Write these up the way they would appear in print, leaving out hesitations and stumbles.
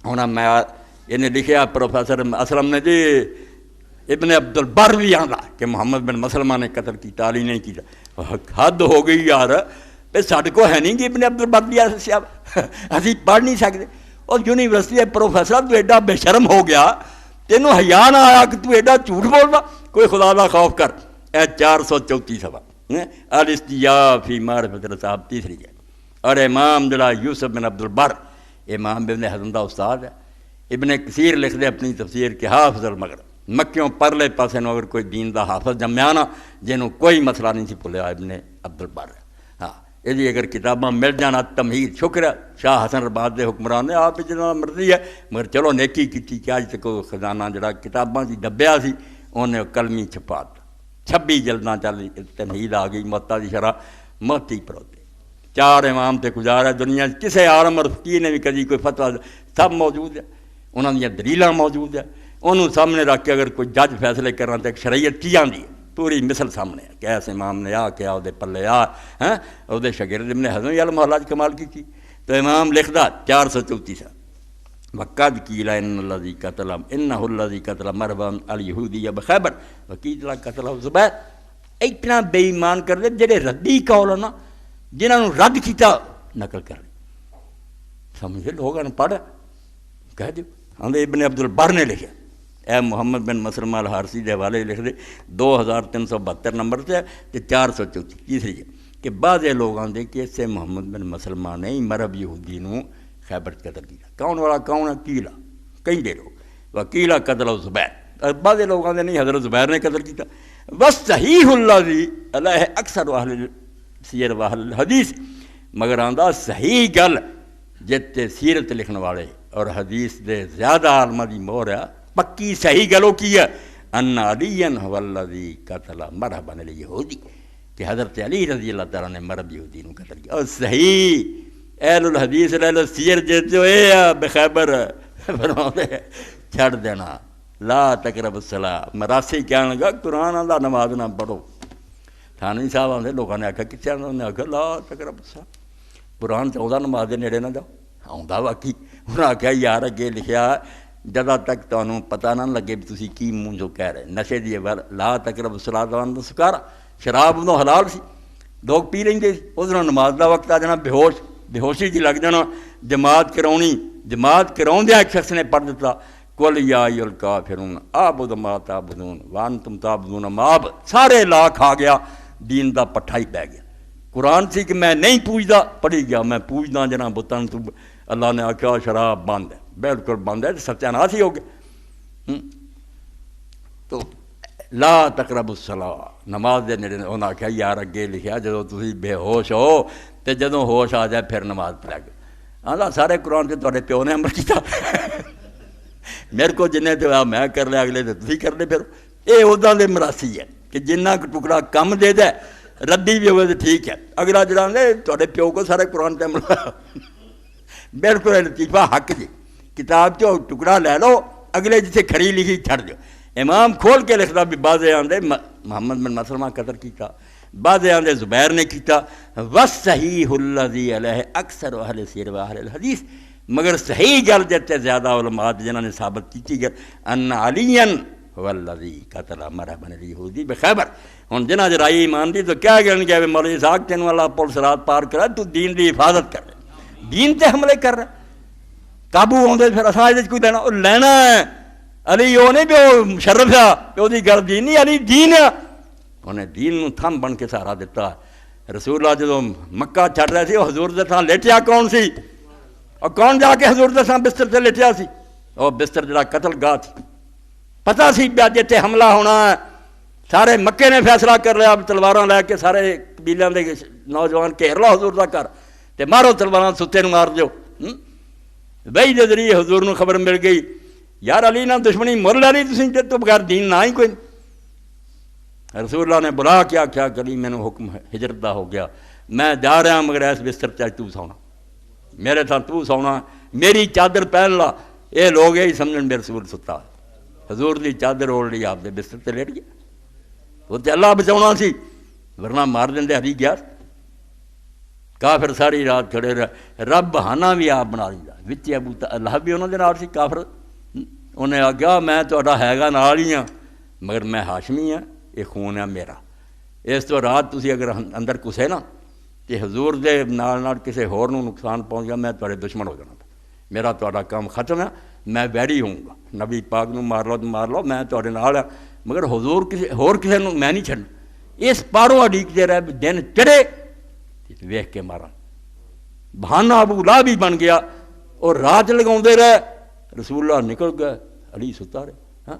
ہوں میں انہیں لکھیا پروفیسر اسلم نے جی ابن عبد البر بھی آتا کہ محمد بن مسلمہ نے قتل کیا علی نہیں کیا. حد ہو گئی یار، پھر ساڈے کو ہے نہیں کہ ابن عبد البر بھی اسی پڑھ نہیں سکتے. اور یونیورسٹی کے پروفیسر تو ایڈا بے شرم ہو گیا، تینوں حیا نہ آیا کہ تو ایڈا جھوٹ بولنا. کوئی خدا کا خوف کر. اے 434 صفحہ الاستیاء فی معرفت الصحابہ تیسری ہے. اور امام جڑا یوسف بن عبد البر امام ابن حزم کا استاد ہے. ابن کثیر لکھ دے اپنی تفسیر کہ حافظ المغرب مکیوں پرلے پاسے نو اگر کوئی دین دا حافظ جمیا نا جنہوں کوئی مسئلہ نہیں سی بھولیا ابن عبد البر. ہاں یہ اگر کتاباں مل جانا تمہید شکر ہے. شاہ حسن رباط دے حکمران نے آپ جنا مرضی ہے مگر چلو نیکی کی کہ اج تک خزانہ جڑا کتاباں دی دبیا سی انہیں قلمی چھپا دیا. 26 جلداں چل تمہید آ گئی موطا دی شرح موتی پروتے. 4 امام تے گزارا دنیا کسے عالم اور فقیہ نے بھی کدی کوئی فتویٰ سب موجود ہے، انہوں نے دلیلاں موجود ہے. انہوں سامنے رکھ کے اگر کوئی جج فیصلے کرنا تو ایک شریعت کی آتی ہے پوری مثل سامنے ہے کہ ایسے امام نے آ کیا وہ پلے آ وہ شاگرد ابن حزم یا محلہ کمال کی تھی. تو امام لکھدا 434 وقد قیل ان الذی قتل انہ الذی قتل مروان الیہودی بخیبر وقیل قتل زبیر. اتنا بے ایمان کر دے جڑے ردی قول ہے نا جنہوں نے رد کیتا نقل کر سمجھے لوگوں نے پڑھ کہہ دیو. ہم ابن عبد البر نے لکھا اے محمد بن مسلمہ الحارثی دے حوالے لکھ دے 2372 نمبر سے 434 تیسری ہے کہ بعض لوگ آتے کہ اس سے محمد بن مسلمہ نے مرب یہودی نو خیبر قتل کیا. کون والا کون ہے؟ کیلا کئی دے لوگ وکیلا قتل زبیر. بعض لوگ آتے نہیں حضرت زبیر نے قتل کیا. بس صحیح الذی علیہ اکثر اہل سیر و اہل حدیث مگر آندا صحیح گل جتے سیرت لکھن والے اور حدیث دے زیادہ عالمہ دی مور ہے پکی صحیح گلو کی ہے ان علی هو الذی قتل مرحبا الیہودی کہ حضرت علی رضی اللہ تعالیٰ نے مرب یہودی نو قتل کیا. اور صحیح اہل الحدیث اہل السیر جتے اے بخیبر چھڑ دینا لا تقربوا الصلاۃ. مراسی کہنے لگا قرآن آندا نماز نہ پڑھو. تھانوی صاحب آتے لوگوں نے آخیا کتنے انہوں نے آخیا لا تقربوا الصلاۃ. قرآن چاہتا نماز دے نیڑے نہ جاؤ. آؤں واقعی انہوں نے آخیا یار اگے لکھیا جدہ تک تمہیں پتہ نہ لگے بھی تسی کی منہ جو کہہ رہے. نشے دی لا تقربوا الصلاۃ وانتم سکارا. شراب ادوں حلال سی لوگ پی لیں گے ادھر نماز دا وقت آ جانا بے ہوشی جی لگ جانا. جماعت کرونی جماعت کراؤندیا ایک شخص نے پڑھ دیتا قل یا ایھا الکافرون اعبد ما تعبدون وانتم تعبدون ما اعبد. سارے لا کھا گیا دین دا پٹھا ہی پہ گیا. قرآن سی کہ میں نہیں پوجدا پڑھی گیا میں پوجدا جنا بتاں تو اللہ نے آخیا شراب بند ہے بالکل بند ہے ستیاناس ہی ہو گیا. تو لا تقربوا الصلاۃ نماز دے نیڑے انہوں نے آخیا یار اگے لکھیا جدو تسی بے ہوش ہو تو جدوں ہوش آ جائے پھر نماز پڑھ گئے. آندا سارے قرآن سے تھوڑے پیو نے عمل کیتا میرے کو جنہیں تو میں کر لیا اگلے تو تسی کر لے. پھر یہ ادا دے مراسی ہے کہ جنہ ٹکڑا کم دے دے ردی بھی ہوئے تو ٹھیک ہے. اگلا جڑا نے تھوڑے پیو کو سارے قرآن پہ عمل بالکل لطیفہ حق جی. کتاب چو ٹکڑا لے لو اگلے جسے کھڑی لکھی چھڑ دو. امام کھول کے لکھتا بھی بعضے آندے محمد بن مسلمہ قتل کیتا بعضے آندے زبیر نے کیتا. والصحیح الذی علیہ اکثر اہل سیر و اہل الحدیث مگر صحیح گل جتے زیادہ علماء جنہوں نے ثابت کی گل ان علی هو الذی قتل مرحبا الیہودی بخیبر. ہوں جنہ جرائی ایمان دی تو کیا گن کہ مولوی صاحب تینوں اللہ پولیس رات پار کرا تو دین دی حفاظت کر رہے دین تے حملے کر رہے قابو آدھے پھر اصل یہ کوئی لینا لینا ہے. علی وہ نہیں بھی وہ مشرف ہے کہ وہ گل دین نہیں علی دین ہے. انہیں دین نو تھم بن کے سہارا دیتا. رسول اللہ جدو مکہ چھڑ رہے سی وہ حضور دے تھاں لیٹیا کون سی اور کون جا کے حضور دے تھاں بستر سے لیٹیا سی؟ وہ بستر جڑا قتل گاہ تھی. پتہ سی بیا جتے حملہ ہونا ہے. سارے مکے نے فیصلہ کر لیا تلواراں لے کے سارے قبیلیاں دے نوجوان گھیر لو حضور دا کر تے مارو تلواراں ستے نو مار دیو. بھائی دے ذریعے حضور نو خبر مل گئی یار علی نہ دشمنی مر لے رہی تسی تے تو بغیر دین نہ ہی کوئی. رسول اللہ نے بلا کیا کری مینوں حکم ہجرت دا ہو گیا میں جا رہا مگر اس بستر تے تو سونا میرے تھاں تو سونا میری چادر پہن لا. یہ لوگ یہی سمجھن بے رسول ستا حضور دی چادر اوڑھ لی آپ دے بستر تے لیٹ گیا. وہ تے اللہ بچاؤنا سی ورنہ مار دیندے ہری گیا. کافر ساری رات کھڑے رہے، رب بہانہ بھی آپ بنا لیندا وچ ابو لہب بھی انہاں دے نال سی کافر، انہیں آخیا میں تہاڈا ہیگا نال ہی ہاں مگر میں ہاشمی ہاں، یہ خون ہے میرا، اس تو رات تسی اگر اندر گھسے نا کہ حضور دے نال کسی ہور نوں نقصان پہنچ گیا میں تہاڈے دشمن ہو جانا، میرا تہاڈا کام ختم ہے، میں ویری ہوں گا، نبی پاک نوں مار لو تو مار لو، میں تہاڈے نال ہاں مگر حضور کسی نوں میں نہیں چھڈنا، اس پاروں اڈیکتے رہے دن چڑھے ویکھ کے مارا، بہانہ ابو لہب بھی بن گیا، اور رات لگاؤندے رہے، رسول اللہ نکل گئے، علی ستا رہے، ہاں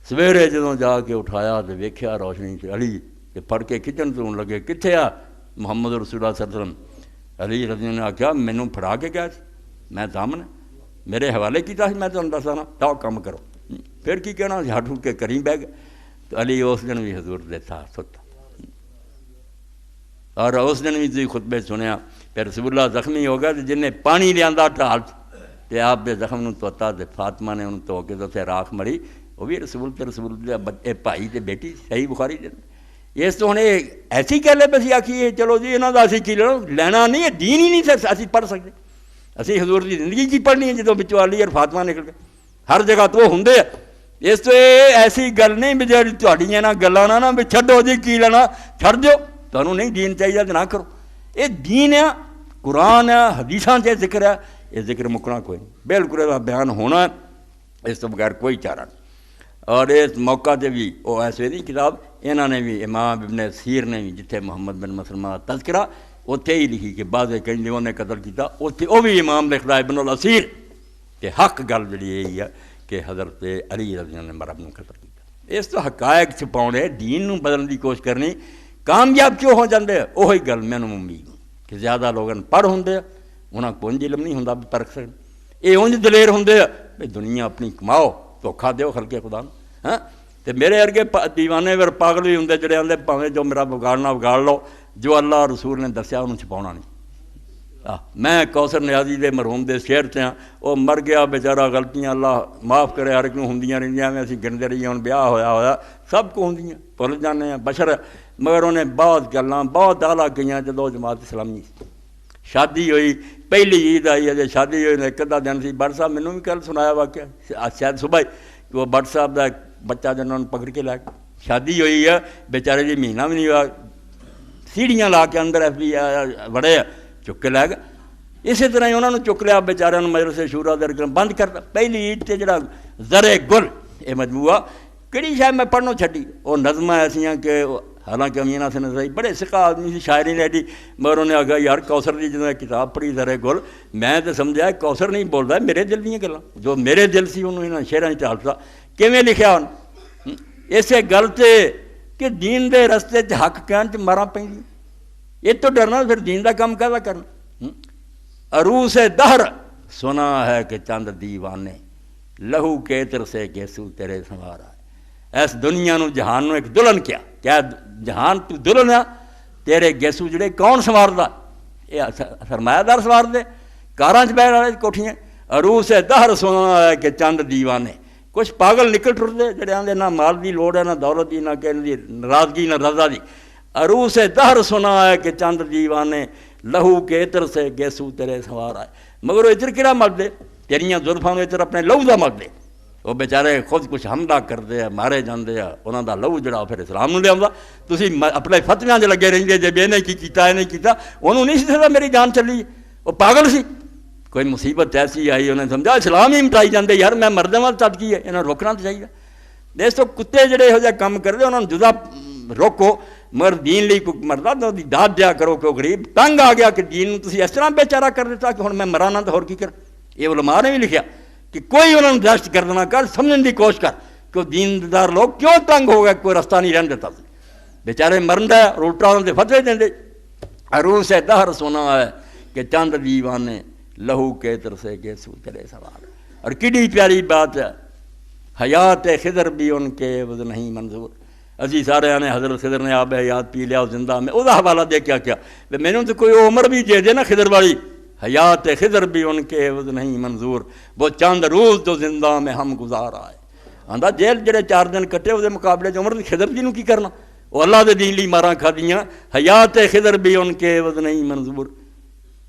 سویرے جدوں جا کے اٹھایا تو ویکھیا روشنی سے علی کہ پھڑ کے کھچن تو لگے، کتنے آ محمد رسول اللہ صلی اللہ علیہ وسلم، علی رضی اللہ نے آخیا مینوں پھڑا کے گیا سی، میں سامنے میرے حوالے کیتا سی، میں تمہیں دسانا تاؤ کام کرو، پھر کی کہنا ہٹ ہٹ کے کریں بہ گئے، تو علی اس دن بھی حضور دے ساتھ ستا، اور اس دن بھی تھی خطبے سنیا، پھر رسول اللہ زخمی ہو گیا تو جن نے پانی لیا ڈال تے آپ دے زخم نوں دھوتا تے فاطمہ نے انہوں دھو کے تو راکھ مری، وہ بھی رسول دے بھائی تے بیٹی، صحیح بخاری دے، اس تو ہوں ایسی کہہ لے بس آخیے چلو جی یہاں کا اسی کی لینا نہیں ہے، دین ہی نہیں سر اسی پڑھ سکتے، اسی حضور کی زندگی کی پڑھنی ہے جدوں بچوں علی اور فاطمہ نکل گئے، ہر جگہ تو وہ ہوں، اس تو ایسی گل نہیں بھی جی تھوڑی نہ گلاں نہ بھی چھڈو جی کی لینا چھڈ دیو، تمہیں نہیں دین چاہیے تو نہ کرو، یہ دین ہے، قرآن ہے، حدیثاں سے ذکر ہے، یہ ذکر مکنا کوئی نہیں، بالکل یہ بیان ہونا ہے، اس تو بغیر کوئی چارہ نہیں۔ اور اس موقع تے بھی وہ ایسے دی کتاب انہوں نے بھی امام ابن سیر نے بھی جتھے محمد بن مسلمہ تذکرہ اتھے ہی لکھی کہ بعض کہیں انہوں نے قتل کیتا، اتھے وہ بھی امام لکھدا ابن الاسیر کہ حق گل جڑی یہی ہے کہ حضرت علی رضی اللہ نے مرحب نوں قتل کیتا، اس تو حقائق چھپاؤنے دین نوں بدلنے دی کوشش کرنی، کامیاب کیوں ہو جاندے وہی گل مینوں امید کہ زیادہ لوگ پڑھ ہوندے انہاں کو انج علم نہیں ہوندا بھی پرکھ سکن، یہ انج دلیر ہوندے بھی دنیا اپنی کماؤ دھوکھا دیو خلق خدا نوں، ہاں تے میرے ارگے دیوانے ور پاگل بھی ہوندے جڑے آندے بھاویں جو میرا بگاڑنا بگاڑ لو، جو اللہ رسول نے دسیا انہوں چھپاؤنا نہیں۔ میں کوثر نیازی دے مرحوم دے شعر تے ہاں، وہ مر گیا بیچارہ، غلطیاں اللہ معاف کرے ہر ایک نوں ہوندیاں رہندیاں، میں اسی گنتے رہیے، ہن بیاہ ہویا سب کو ہوندیاں، بھول جانے ہیں بشر، مگر انہیں بہت گلاں بہت اعلیٰ کیاں جدوں جماعت اسلامی شادی ہوئی، پہلی عید آئی ہے شادی ہوئی، ایک ادھا دن سی، بٹ صاحب مینوں بھی کل سنایا واقعہ شاید صبح ہی کہ وہ بٹ صاحب دا بچہ جنہوں نے پکڑ کے لے کے شادی ہوئی ہے، بیچارے جی مہینہ بھی نہیں ہوا، سیڑھیاں لا کے اندر ایف بی بڑے چک کے لے گئے، اسی طرح ہی انہوں نے چک لیا بیچارے مجلس شورا درکن بند کرتا، پہلی عید تے جڑا زرے گل یہ مجموعہ کہڑی شاید میں پڑھنوں چھڈی، وہ نظمیں ایسیاں کہ حالانکہ امین حسن نظری بڑے سکھا آدمی سی، شاعری نے ایڈی، مگر انہیں آگیا یار کوثر دی جدوں کتاب پڑھی زرے گل، میں تو سمجھا کوثر نہیں بولدا میرے دل دیاں گلاں، جو میرے دل سی انہوں انہاں شعراں وچ ڈالتا، کیویں لکھیا انہوں اسے گل تے کہ دین دے رستے چ حق کہن چ ماراں پیندیاں، یہ تو ڈرنا پھر دین دا کام کہدا کرنا۔ عروس دہر سنا ہے کہ چند دیوانے، لہو کیتر سے گیسو تیرے سنوار آئے، اس دنیا نو جہان نو ایک دلہن کیا جہان تو دلہن ہے، تیرے گیسو جڑے کون سنواردا، یہ سرمایہ دار سنوار دے، کاراں چ بیٹھ والے کوٹھیاں، عروس دہر سنا ہے کہ چند دیوانے، کچھ پاگل نکل ٹرتے جڑے آندے نہ مال دی لوڑ ہے نہ دولت دی نہ کہنے دی ناراضگی نہ رضا دی، عروس دہر سنا ہے کہ چند دیوانے، لہو کے عطر سے گیسو تیرے سوار آئے، مگر وہ عطر کہڑا مل دے، تیریاں زلفاں نوں عطر اپنے لہو دا مل دے، وہ بیچارے خود کچھ حملہ کرتے ہیں، مارے جاندے ہیں، انہاں دا لہو جڑا پھر اسلام نوں لے آوندا، تسی اپنے فتویاں دے لگے رہندے جے یہ نہیں کیتا یہ نہیں کیتا، انہوں نہیں سی سکتا میری جان چلی، وہ پاگل سی، کوئی مصیبت ایسی آئی انہیں سمجھا اسلام ہی مٹائی جاندے، یار میں مردوں وال چٹ کی ہے، انہوں نے روکنا تو چاہیے، دیس تو کتے جڑے ہو جائے کام کرتے انہوں نے جدا روکو، مگر دین لی کوئی مردہ تو داد دیا کرو کہ وہ غریب تنگ آ گیا کہ دین تسی اس طرح بیچارہ کر دیتا کہ ہن میں مرانا تو ہور کی کر، یہ علماء نے بھی لکھیا کہ کوئی انہوں نے دہشت گردانہ کر، سمجھنے دی کوشش کر کہ دیندار لوگ کیوں تنگ ہو گئے، کوئی رستہ نہیں رہن دیتا، بیچارے مرن ہے اور الٹا انہوں نے فتوے دیں دے، عروس دہر سنا ہے کہ چند دیوانے، لہو کے عطر سے گیسو تیرے سوار، اور کڈی پیاری بات ہے، حیات خضر بھی ان کے عوض نہیں منظور، اسی سارے آنے حضرت خضر نے آب حیات پی لیا زندہ میں، وہ حوالہ دے کیا میں نے تو کوئی عمر بھی دے دے نا خضر والی، حیات خضر بھی ان کے عوض نہیں منظور، وہ چند روز تو زندہ میں ہم گزار آئے، آندا جیل جڑے 4 دن کٹے وہ مقابلے عمر خضر جی نوں کی کرنا، وہ اللہ دے دین لی ماراں کھادیاں، حیات خضر بھی ان کے عوض نہیں منظور،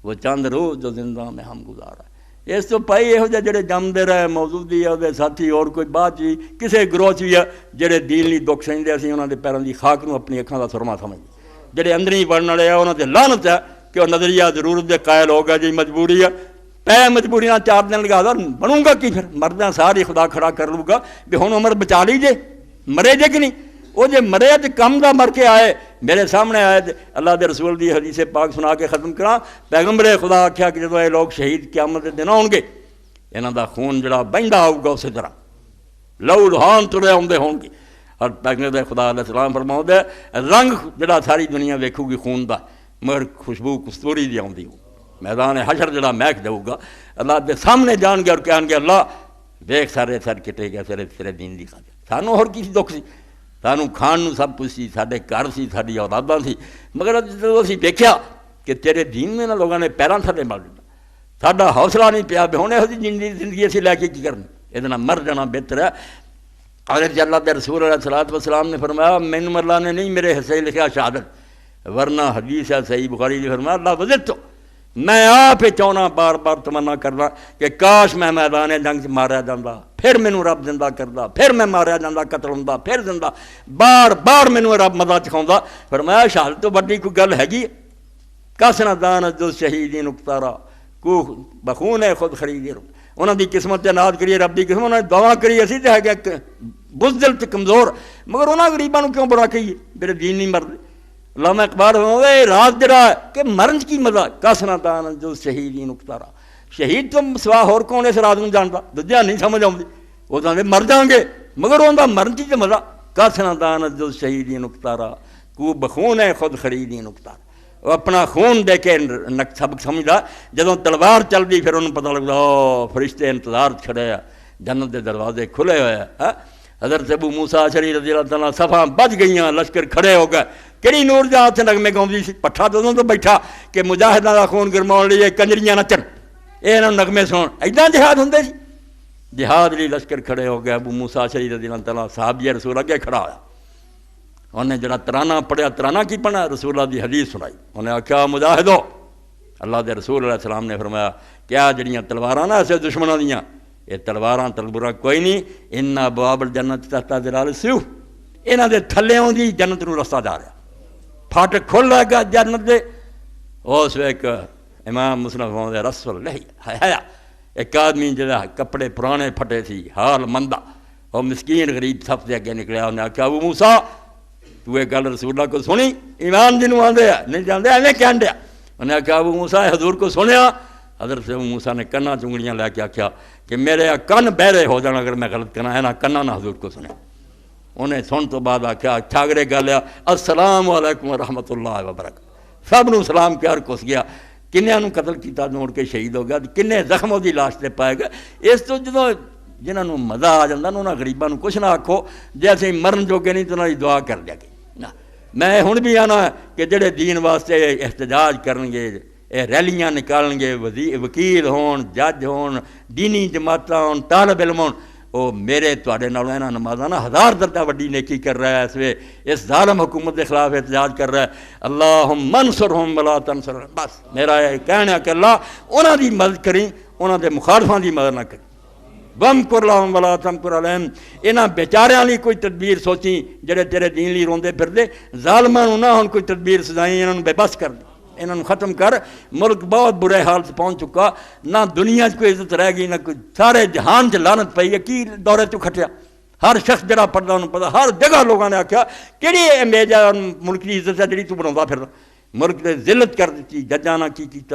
وہ چند روز جو زندہ میں ہم گزارا۔ اس تو پائی یہو جہ جڑے جمدے رہے موجودی ہے ساتھی اور کوئی بات جی کسے گروہ چی ہے جڑے دین لی دکھ سمجھدے اسی انہاں دے پیراں دی خاک نو اپنی اکھاں دا سرما سمجھدے، جڑے اندری بڑھن والے ہیں انہاں تے لعنت ہے کہ وہ نظریہ ضرورت دے قائل ہو گیا جی مجبوری ہے، پے مجبوری نہ 4 دن لگا دا بنوں گا کی پھر مرداں ساری خدا کھڑا کر لوں گا بھی ہن عمر بچا لی جے مرے جے کہ نہیں، وہ جے مرے تے کم دا مر کے آئے میرے سامنے آئے اللہ دے رسول دی حدیث پاک سنا کے ختم کراں، پیغمبر خدا آکھیا کہ جدوں اے لوگ شہید قیامت دے دن ہون گے انہاں دا خون جڑا بہندا آؤ گا اسی طرح لہو لہان ترے آؤندے ہون گے، اور پیغمبر خدا علیہ السلام فرماؤندے رنگ جڑا ساری دنیا ویکھو گی خون دا مگر خوشبو کستوری دی آؤندی ہو، میدان حشر جڑا محک دے گا اللہ دے سامنے جان گے اور کہن گے اللہ دیکھ سارے سر کٹے گئے تیرے دین دی خاطر، سانوں ہور کسی دکھ سی، سانوں کھان نو سب کچھ سی، ساڈے گھر سی، ساڈی اولاداں سی، مگر جدوں اسی دیکھیا کہ تیرے دین میں نہ لوگاں نے پیراں تھلے مل دتا، ساڈا حوصلہ نہیں پیا بھی ہن ایہو جی زندگی اسی لے کے کی کرنی، یہ نہ مر جانا بہتر ہے۔ حضرت اللہ دے رسول علیہ السلام نے فرمایا مینوں اللہ نے نہیں میرے حصے لکھا شہادت، ورنہ حدیث ہے صحیح بخاری نے فرمایا اللہ وزد تو میں آپ چاہنا بار بار تمنا کرنا کہ کاش میں میدان جنگ سے ماریا جاندہ پھر مینوں رب زندہ کردا، پھر میں ماریا جاندہ قتل ہوندا پھر زندہ، بار بار مینوں رب مزہ چکھاوندا۔ فرمایا شہادت تو بڑی کوئی گل ہیگی، کس نہ دانت جو شہیدین اکتارا کو بخون ہے خود خریدی، انہاں دی قسمت تے ناد کریے رب دی قسمت، انہاں نے دعا کری اسی تے ہے کہ بزدل تے کمزور، مگر انہاں غریباں نوں کیوں بڑا کہیے میرے دین نہیں مرد۔ علامہ اقبال فرماؤں رات جڑا ہے کہ مرن کی مزہ کس نہ دانت جو شہیدین اکتارا، شہید تو سوا ہور کون اس رات نوں جاندا، دجا نہیں سمجھ آؤندی، وہ تو مر جان گے مگر انہاں مرن کی تے مزہ کس نہ دانت جو شہیدین اکتارا کو بخون ہے خود خریدین اکتارا، وہ اپنا خون دے کے سبق سمجھدا، جدوں تلوار چل دی پھر انہوں پتہ لگدا او فرشتے انتظار کھڑے ہیں، جنت دے دروازے کھلے ہوئے ہیں۔ حضرت ابو موسیٰ اشعری رضی اللہ تعالیٰ صفاں بچ گئیاں، لشکر کھڑے ہو گئے، کہڑی نور جہاں سے نغمے گاؤندی سی، پٹھا تو بیٹھا کہ مجاہداں دا خون گرماؤن لیے کنجریاں نچن، اے انہوں نغمے سن، ایداں جہاد ہوندے سی، جہاد لی لشکر کھڑے ہو گئے۔ ابو موسیٰ اشعری رضی اللہ تعالیٰ صحابی رسول اگے کھڑا ہویا، انہیں جڑا ترانہ پڑھیا، ترانہ کی پڑھنا، رسول اللہ دی حدیث سنائی، انہیں آکھیا مجاہدو، اللہ دے رسول علیہ السلام نے فرمایا کیا جڑیاں تلواراں نہ ایسے دشمنوں دیاں، یہ تلواراں تلبوراں کوئی نہیں، ان ابواب الجنت تحت ظلال السیوف، انہاں دے تھلیوں دی جنت نو رستہ جا رہا، پھاٹک کھل رہا گا جنت دے۔ اس وقت امام مسلم فرماؤندے رسول حیا، ایک آدمی جڑا کپڑے پرانے پھٹے سی، حال مندہ، اور مسکین غریب صف دے اگے نکلیا، انہیں آکھیا ابو موسیٰ تو یہ گل رسول اللہ کو سنی، ایمان جنوں آندے نہیں جاندے ایویں کہن دیا، انہیں آکھیا ابو موسیٰ حضور کو سنیا، حضرت ابو موسیٰ نے کنا چنگڑیاں لے کے آکھیا کہ میرے کن بہرے ہو جانا اگر میں غلط کرنا ہے نا، کنا نہ حضور کو سنیا۔ انہیں سن تو بعد آکھیا ٹھاگرے گالیا السلام علیکم ورحمۃ اللہ وبرکاتہ، سب نو سلام کیا اور کس گیا، کنیاں نو قتل کیتا نوڑ کے شہید ہو گیا، کنے زخموں دی لاش تے پائے گئے۔ اس تو جدوں جنہاں نو مزہ آ جاندا انہاں غریباں نو کچھ نہ آکھو، جے اسی مرن جوگے نہیں تو انہاں دی دعا کر دیا گے۔ میں ہن بھی آنا کہ جڑے دین واسطے احتجاج کرن گے، ریلیاں نکالن گے، وکیل ہون، جج ہون، دینی جماعتاں ہون، طالب علم ہون، وہ میرے تواڈے نالوں انہاں نمازاں نا 1000 درجہ وڈی نیکی کر رہا ہے، اس ظالم حکومت کے خلاف احتجاج کر رہا ہے۔ اللہم انصرہم ولا تنصرہم، بس میرا یہ کہنا ہے کہ اللہ انہاں دی مدد کریں، انہاں دے مخالفاں دی مدد نہ کریں۔ وَمْكُرْ لَهُمْ وَلَا تَمْكُرْ عَلَيْهِمْ، انہاں بیچاریاں لی کوئی تدبیر سوچیں جڑے تیرے دین لی روندے پھردے، ظالماں نوں نہ ہن کوئی تدبیر سزائیں، انہاں نوں بے بس کر دے، انہاں نوں ختم کر۔ ملک بہت برے حال سے پہنچ چکا، نہ دنیا کوئی عزت رہ گئی، نہ کوئی، سارے جہان چ لعنت پئی ہے، کی دورے تو کھٹیا، ہر شخص جڑا پڑھدا انہوں پتہ، ہر جگہ لوگاں نے آکھیا کیڑی امیج ہے ملک دی عزت ہے جڑی تو بناوندا پھردا، ملک نے ذلت کر دتی، ججاں نہ کی کیتا۔